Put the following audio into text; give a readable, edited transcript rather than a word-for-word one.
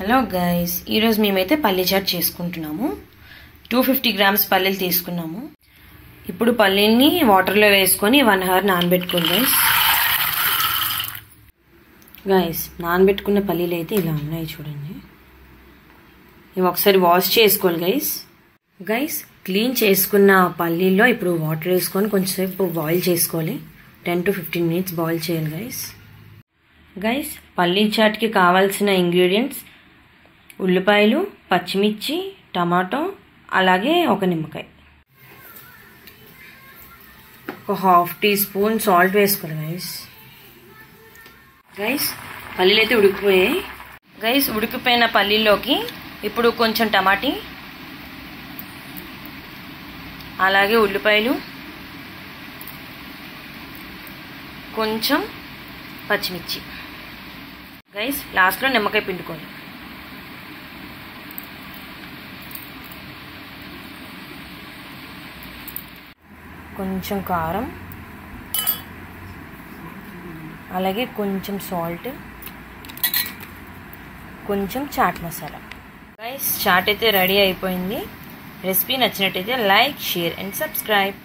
Hello guys, ఈరోజు మేమైతే పల్లీ చాట్ చేసుకుంటున్నాము. 250 గ్రామ్స్ పల్లీలు తీసుకున్నాము. ఇప్పుడు పల్లీని వాటర్లో వేసుకొని 1 అవర్ నానబెట్టుకోండి గైస్. నానబెట్టుకున్న పల్లీలు అయితే ఇలా ఉన్నాయి చూడండి. ఇవి ఒకసారి వాష్ చేసుకోవాలి గైస్. క్లీన్ చేసుకున్న పల్లీల్లో ఇప్పుడు వాటర్ వేసుకొని కొంచెంసేపు బాయిల్ చేసుకోవాలి. 10 to 15 minutes బాయిల్ చేయాలి గైస్. పల్లీ చాట్కి కావాల్సిన ఇంగ్రీడియంట్స్ ఉల్లిపాయలు, పచ్చిమిర్చి, టమాటో, అలాగే ఒక నిమ్మకాయ, ఒక 1/2 టీ స్పూన్ సాల్ట్ వేసుకోవాలి గైస్. పల్లీలు అయితే ఉడికిపోయాయి గైస్. ఉడికిపోయిన పల్లీల్లోకి ఇప్పుడు కొంచెం టమాటీ, అలాగే ఉల్లిపాయలు, కొంచెం పచ్చిమిర్చి గైస్. లాస్ట్లో నిమ్మకాయ పిండుకోండి. కొంచెం కారం, అలాగే కొంచెం సాల్ట్, కొంచెం చాట్ మసాలా గైస్. చాట్ అయితే రెడీ అయిపోయింది. రెసిపీ నచ్చినట్టయితే లైక్, షేర్ అండ్ సబ్స్క్రైబ్.